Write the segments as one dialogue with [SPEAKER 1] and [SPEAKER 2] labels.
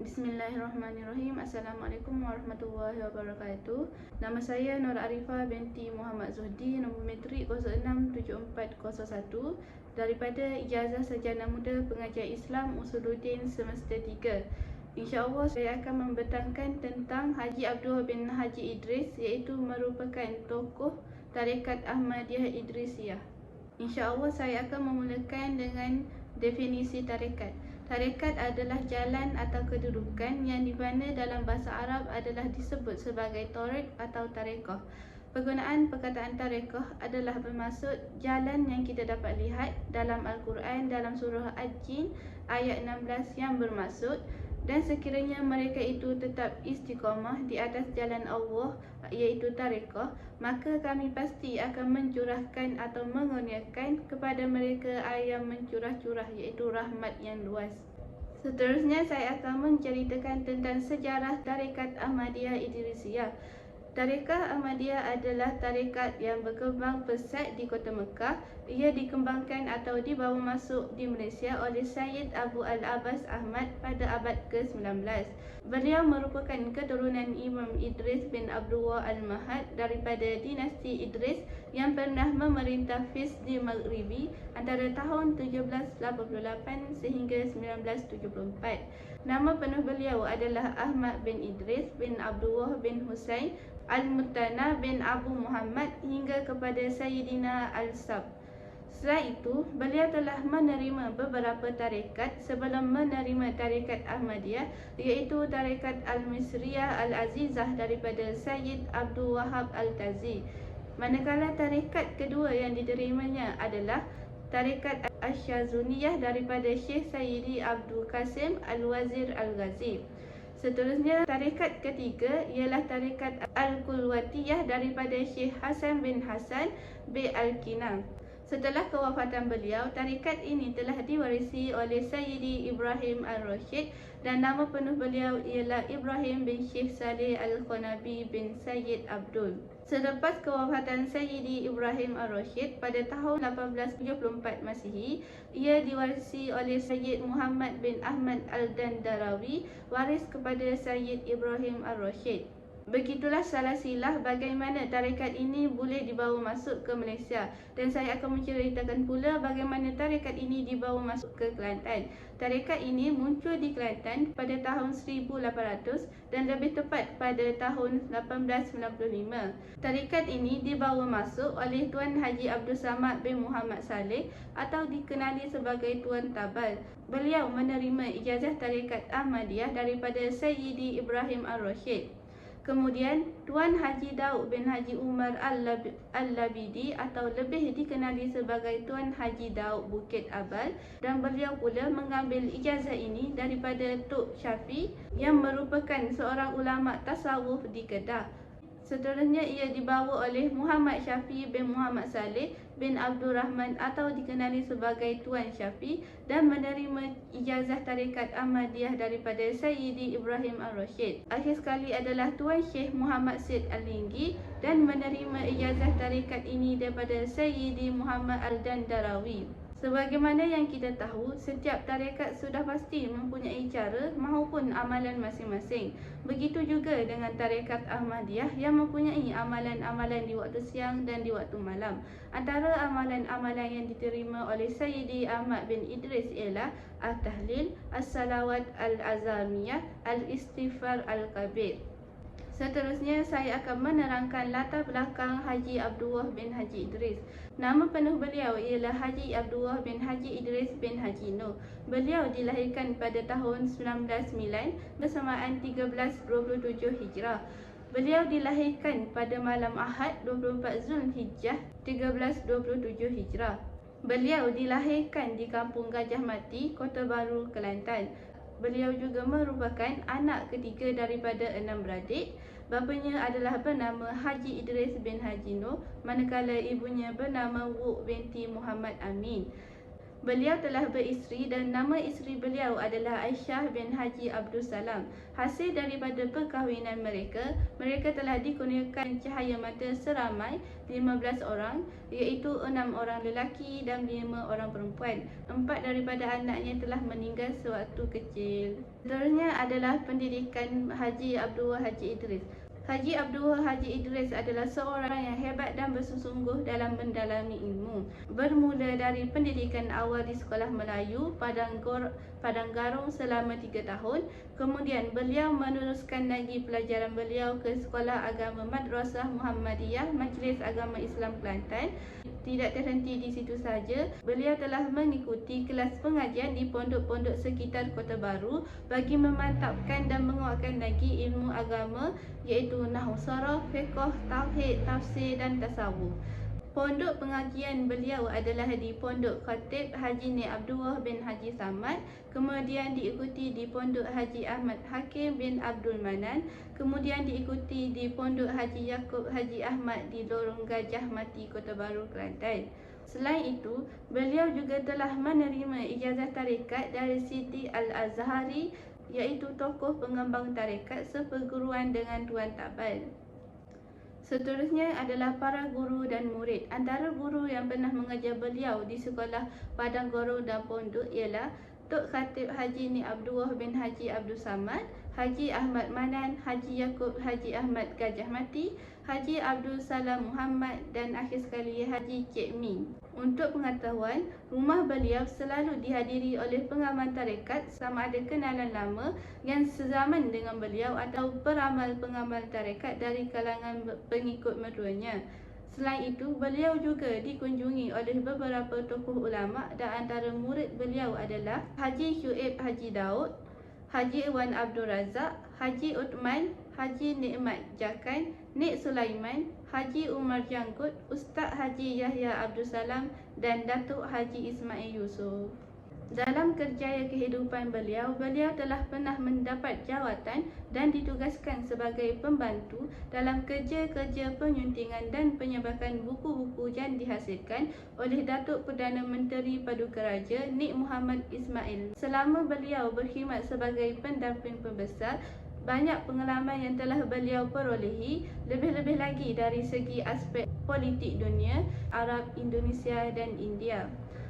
[SPEAKER 1] Bismillahirrahmanirrahim. Assalamualaikum warahmatullahi wabarakatuh. Nama saya Nur Arifah binti Muhammad Zuhdi, nombor metrik 067401 daripada Ijazah Sarjana Muda Pengajian Islam Usuluddin Semester 3. InsyaAllah saya akan membentangkan tentang Haji Abdul bin Haji Idris, iaitu merupakan tokoh Tarekat Ahmadiyah Idrisiyah. InsyaAllah saya akan memulakan dengan definisi tarekat. Tarekat adalah jalan atau kedudukan yang di mana dalam bahasa Arab adalah disebut sebagai tariq atau tarekah. Penggunaan perkataan tarekah adalah bermaksud jalan yang kita dapat lihat dalam Al-Quran dalam surah Al-Jin ayat 16 yang bermaksud, dan sekiranya mereka itu tetap istiqamah di atas jalan Allah iaitu tarekah, maka kami pasti akan mencurahkan atau mengurniakan kepada mereka air yang mencurah-curah iaitu rahmat yang luas. Seterusnya saya akan menceritakan tentang sejarah Tarekat Ahmadiyah Idrisiyah. Tarekat Ahmadiyah adalah tarekat yang berkembang pesat di Kota Mekah. Ia dikembangkan atau dibawa masuk di Malaysia oleh Syed Abu Al-Abbas Ahmad pada abad ke-19. Beliau merupakan keturunan Imam Idris bin Abdullah Al-Mahad daripada dinasti Idris yang pernah memerintah Fis di Maghribi antara tahun 1788 sehingga 1974. Nama penuh beliau adalah Ahmad bin Idris bin Abdullah bin Husain Al-Muttana bin Abu Muhammad hingga kepada Sayyidina Al-Sab. Setelah itu, beliau telah menerima beberapa tarekat sebelum menerima tarekat Ahmadiyah, iaitu tarekat Al-Misriyah Al-Azizah daripada Sayyid Abdul Wahab Al-Tazi. Manakala tarekat kedua yang diterimanya adalah tarekat Asyazuniyah daripada Syekh Sayyidi Abdul Qasim Al-Wazir Al-Ghazi. Seterusnya, tarekat ketiga ialah tarekat Al-Qulwatiyah daripada Syekh Hasan bin Hasan bin Al-Kinang. Setelah kewafatan beliau, tarekat ini telah diwarisi oleh Sayyidi Ibrahim Al-Rashid dan nama penuh beliau ialah Ibrahim bin Syekh Saleh Al-Khonabi bin Sayyid Abdul. Selepas kewafatan Sayyidi Ibrahim Al-Rashid pada tahun 1874 Masihi, ia diwarisi oleh Sayyid Muhammad bin Ahmad Al-Dandarawi, waris kepada Sayyid Ibrahim Al-Rashid. Begitulah salah silah bagaimana tarekat ini boleh dibawa masuk ke Malaysia, dan saya akan menceritakan pula bagaimana tarekat ini dibawa masuk ke Kelantan. Tarekat ini muncul di Kelantan pada tahun 1800 dan lebih tepat pada tahun 1895. Tarekat ini dibawa masuk oleh Tuan Haji Abdul Samad bin Muhammad Saleh atau dikenali sebagai Tuan Tabal. Beliau menerima ijazah tarekat Ahmadiyah daripada Sayyidi Ibrahim Al-Rashid. Kemudian, Tuan Haji Daud bin Haji Umar Al-Labidi atau lebih dikenali sebagai Tuan Haji Daud Bukit Abal, dan beliau pula mengambil ijazah ini daripada Tok Syafi yang merupakan seorang ulama tasawuf di Kedah. Seterusnya ia dibawa oleh Muhammad Syafi bin Muhammad Saleh bin Abdul Rahman atau dikenali sebagai Tuan Syafi dan menerima ijazah tarekat Ahmadiyah daripada Sayyidi Ibrahim Al-Rashid. Akhir sekali adalah Tuan Syekh Muhammad Syed Al-Linggi dan menerima ijazah tarekat ini daripada Sayyidi Muhammad Al-Dandarawi. Sebagaimana yang kita tahu, setiap tarekat sudah pasti mempunyai cara maupun amalan masing-masing. Begitu juga dengan tarekat Ahmadiyah yang mempunyai amalan-amalan di waktu siang dan di waktu malam. Antara amalan-amalan yang diterima oleh Sayyidi Ahmad bin Idris ialah Al-Tahlil, As-Salawat Al-Azamiyah, Al-Istighfar Al-Kabir. Seterusnya, saya akan menerangkan latar belakang Haji Abdullah bin Haji Idris. Nama penuh beliau ialah Haji Abdullah bin Haji Idris bin Haji Noh. Beliau dilahirkan pada tahun 1909 bersamaan 1327 Hijrah. Beliau dilahirkan pada malam Ahad 24 Zulhijjah 1327 Hijrah. Beliau dilahirkan di Kampung Gajah Mati, Kota Baru, Kelantan. Beliau juga merupakan anak ketiga daripada 6 beradik. Bapanya adalah bernama Haji Idris bin Haji Noh, manakala ibunya bernama Wuk binti Muhammad Amin. Beliau telah beristeri dan nama isteri beliau adalah Aisyah bin Haji Abdul Salam. Hasil daripada perkahwinan mereka, mereka telah dikurniakan cahaya mata seramai 15 orang, iaitu 6 orang lelaki dan 5 orang perempuan. 4 daripada anaknya telah meninggal sewaktu kecil. Seterusnya adalah pendidikan Haji Abdul Haji Idris. Haji Abdul Haji Idris adalah seorang yang hebat dan bersungguh dalam mendalami ilmu. Bermula dari pendidikan awal di Sekolah Melayu Padang Garung selama 3 tahun. Kemudian beliau meneruskan lagi pelajaran beliau ke Sekolah Agama Madrasah Muhammadiyah Majlis Agama Islam Kelantan. Tidak terhenti di situ saja, beliau telah mengikuti kelas pengajian di pondok-pondok sekitar Kota Baru bagi memantapkan dan menguatkan lagi ilmu agama, iaitu Nahwu Saraf, Fiqh, Tauhid, Tafsir dan Tasawuf. Pondok pengajian beliau adalah di Pondok Khatib Haji Nik Abdullah bin Haji Samad, kemudian diikuti di Pondok Haji Ahmad Hakim bin Abdul Manan, kemudian diikuti di Pondok Haji Yaakob Haji Ahmad di Lorong Gajah Mati, Kota Baru, Kelantan. Selain itu, beliau juga telah menerima ijazah tarekat dari Siti Al-Azhari, iaitu tokoh pengembang tarekat seperguruan dengan Tuan Tabal. Seterusnya adalah para guru dan murid. Antara guru yang pernah mengajar beliau di Sekolah Padang Garung dan Pondok ialah Tok Khatib Haji Nik Abdullah bin Haji Abdul Samad, Haji Ahmad Manan, Haji Yaakob Haji Ahmad Gajah Mati, Haji Abdul Salam Muhammad dan akhir sekali Haji Cik Min. Untuk pengetahuan, rumah beliau selalu dihadiri oleh pengamal tarekat sama ada kenalan lama yang sezaman dengan beliau atau peramal-pengamal tarekat dari kalangan pengikut meruanya. Selain itu, beliau juga dikunjungi oleh beberapa tokoh ulama dan antara murid beliau adalah Haji Syuib Haji Daud, Haji Wan Abdul Razak, Haji Uthman, Haji Nikmat Jakan, Nik Sulaiman, Haji Umar Janggut, Ustaz Haji Yahya Abdul Salam dan Datuk Haji Ismail Yusof. Dalam kerjaya kehidupan beliau telah pernah mendapat jawatan dan ditugaskan sebagai pembantu dalam kerja-kerja penyuntingan dan penyebaran buku-buku yang dihasilkan oleh Datuk Perdana Menteri Paduka Raja Nik Muhammad Ismail. Selama beliau berkhidmat sebagai pendamping pembesar, banyak pengalaman yang telah beliau perolehi, lebih-lebih lagi dari segi aspek politik dunia, Arab, Indonesia dan India.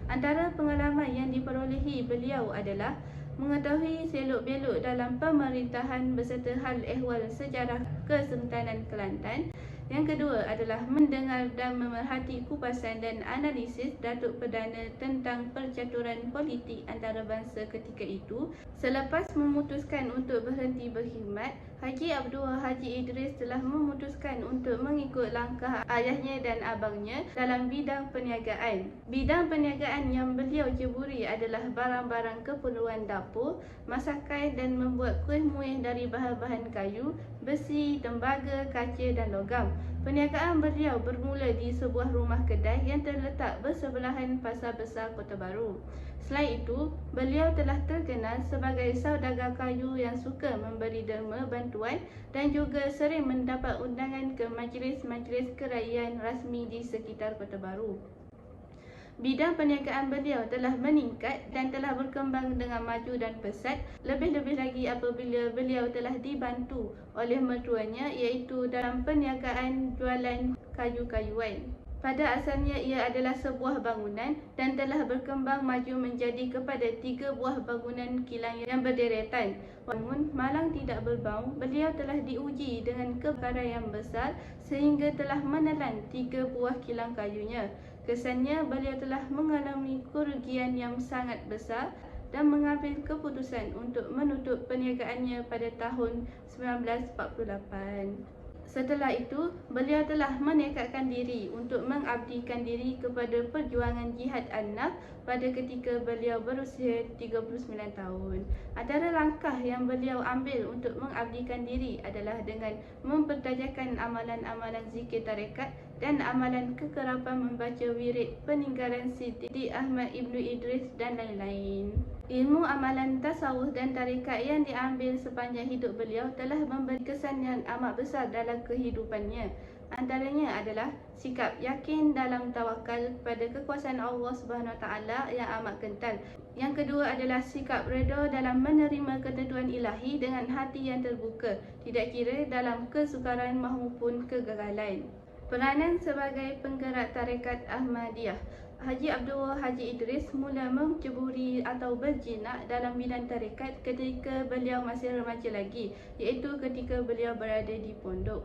[SPEAKER 1] Antara pengalaman yang diperolehi beliau adalah mengetahui selok-belok dalam pemerintahan beserta hal ehwal sejarah Kesultanan Kelantan. Yang kedua adalah mendengar dan memerhati kupasan dan analisis Datuk Perdana tentang percaturan politik antarabangsa ketika itu. Selepas memutuskan untuk berhenti berkhidmat, Haji Abdul Haji Idris telah memutuskan untuk mengikut langkah ayahnya dan abangnya dalam bidang perniagaan. Bidang perniagaan yang beliau ceburi adalah barang-barang keperluan dapur, masakan dan membuat kuih-muih dari bahan-bahan kayu, besi, tembaga, kaca dan logam. Perniagaan beliau bermula di sebuah rumah kedai yang terletak bersebelahan Pasar Besar Kota Baru. Selain itu, beliau telah terkenal sebagai saudagar kayu yang suka memberi derma bantuan dan juga sering mendapat undangan ke majlis-majlis kerajaan rasmi di sekitar Kota Baru. Bidang perniagaan beliau telah meningkat dan telah berkembang dengan maju dan pesat, lebih-lebih lagi apabila beliau telah dibantu oleh mertuanya iaitu dalam perniagaan jualan kayu-kayuan. Pada asalnya ia adalah sebuah bangunan dan telah berkembang maju menjadi kepada 3 buah bangunan kilang yang berderetan. Namun malang tidak berbau, beliau telah diuji dengan kebakaran yang besar sehingga telah menelan 3 buah kilang kayunya. Kesannya beliau telah mengalami kerugian yang sangat besar dan mengambil keputusan untuk menutup perniagaannya pada tahun 1948. Setelah itu, beliau telah menekadkan diri untuk mengabdikan diri kepada perjuangan jihad an-nafs pada ketika beliau berusia 39 tahun. Antara langkah yang beliau ambil untuk mengabdikan diri adalah dengan mempertajakan amalan-amalan zikir tarekat dan amalan kekerapan membaca wirid peninggalan Siti Ahmad Ibnu Idris dan lain-lain. Ilmu amalan tasawuf dan tarikat yang diambil sepanjang hidup beliau telah memberi kesan yang amat besar dalam kehidupannya. Antaranya adalah sikap yakin dalam tawakal kepada kekuasaan Allah Subhanahu Wa Taala yang amat kental. Yang kedua adalah sikap redha dalam menerima ketentuan ilahi dengan hati yang terbuka, tidak kira dalam kesukaran maupun kegagalan. Peranan sebagai penggerak tarekat Ahmadiyah. Haji Abdul Haji Idris mula menceburi atau berjinak dalam bidang tarekat ketika beliau masih remaja lagi, iaitu ketika beliau berada di pondok.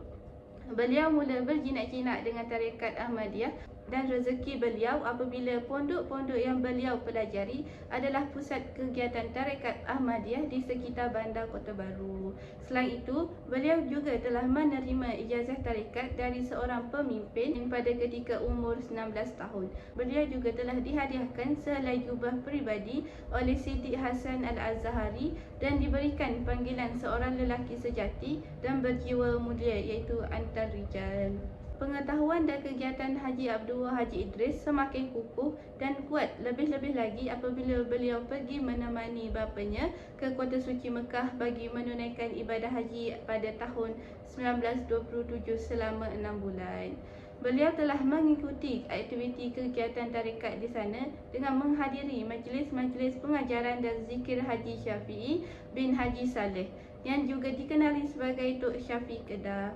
[SPEAKER 1] Beliau mula berjinak-jinak dengan tarekat Ahmadiyah dan rezeki beliau apabila pondok-pondok yang beliau pelajari adalah pusat kegiatan tarekat Ahmadiyah di sekitar bandar Kota Baru. Selain itu, beliau juga telah menerima ijazah tarekat dari seorang pemimpin pada ketika umur 19 tahun. Beliau juga telah dihadiahkan sehelai jubah peribadi oleh Siti Hasan Al-Azhari dan diberikan panggilan seorang lelaki sejati dan berjiwa mulia, iaitu Antar Rijal. Pengetahuan dan kegiatan Haji Abdul Haji Idris semakin kukuh dan kuat, lebih-lebih lagi apabila beliau pergi menemani bapanya ke Kota Suci Mekah bagi menunaikan ibadah haji pada tahun 1927 selama 6 bulan. Beliau telah mengikuti aktiviti kegiatan tarekat di sana dengan menghadiri majlis-majlis pengajaran dan zikir Haji Syafi'i bin Haji Saleh yang juga dikenali sebagai Tok Syafiq Kedah.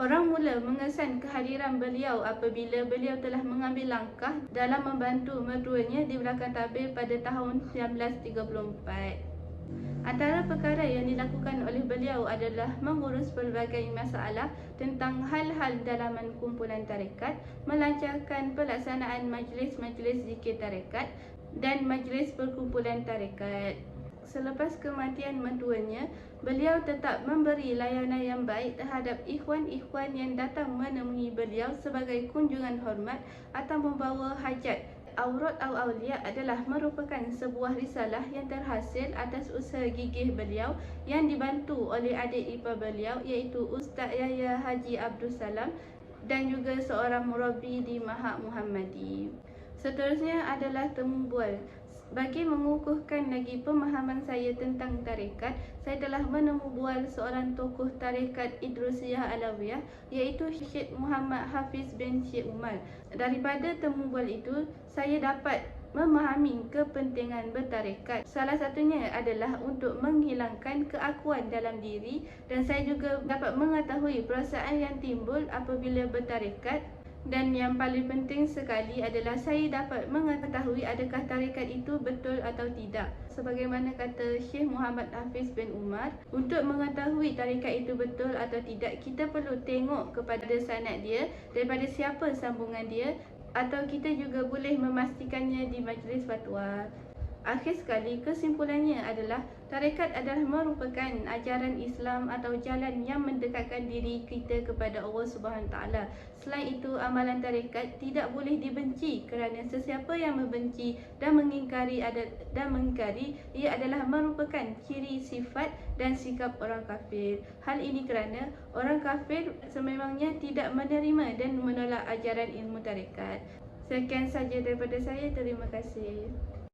[SPEAKER 1] Orang mula mengesan kehadiran beliau apabila beliau telah mengambil langkah dalam membantu mertuanya di belakang tabir pada tahun 1934. Antara perkara yang dilakukan oleh beliau adalah mengurus pelbagai masalah tentang hal-hal dalaman kumpulan tarekat, melancarkan pelaksanaan majlis-majlis zikir tarekat dan majlis perkumpulan tarekat. Selepas kematian mertuanya, beliau tetap memberi layanan yang baik terhadap ikhwan-ikhwan yang datang menemui beliau sebagai kunjungan hormat atau membawa hajat. Aurat Al-Awliya adalah merupakan sebuah risalah yang terhasil atas usaha gigih beliau yang dibantu oleh adik ipar beliau, iaitu Ustaz Yahya Haji Abdul Salam dan juga seorang murabbi di Mahad Muhammadi. Seterusnya adalah temu bual. Bagi mengukuhkan lagi pemahaman saya tentang tarekat, saya telah menemu bual seorang tokoh tarekat Idrusiyah Alawiyah, iaitu Syekh Muhammad Hafiz bin Syekh Umar. Daripada temu bual itu, saya dapat memahami kepentingan bertarekat. Salah satunya adalah untuk menghilangkan keakuan dalam diri, dan saya juga dapat mengetahui perasaan yang timbul apabila bertarekat. Dan yang paling penting sekali adalah saya dapat mengetahui adakah tarekat itu betul atau tidak. Sebagaimana kata Syekh Muhammad Hafiz bin Umar, untuk mengetahui tarekat itu betul atau tidak, kita perlu tengok kepada sanad dia, daripada siapa sambungan dia, atau kita juga boleh memastikannya di majlis fatwa. Akhir sekali, kesimpulannya adalah tarekat adalah merupakan ajaran Islam atau jalan yang mendekatkan diri kita kepada Allah Subhanahu Taala. Selain itu, amalan tarekat tidak boleh dibenci kerana sesiapa yang membenci dan mengingkari ia adalah merupakan ciri sifat dan sikap orang kafir. Hal ini kerana orang kafir sememangnya tidak menerima dan menolak ajaran ilmu tarekat. Sekian saja daripada saya. Terima kasih.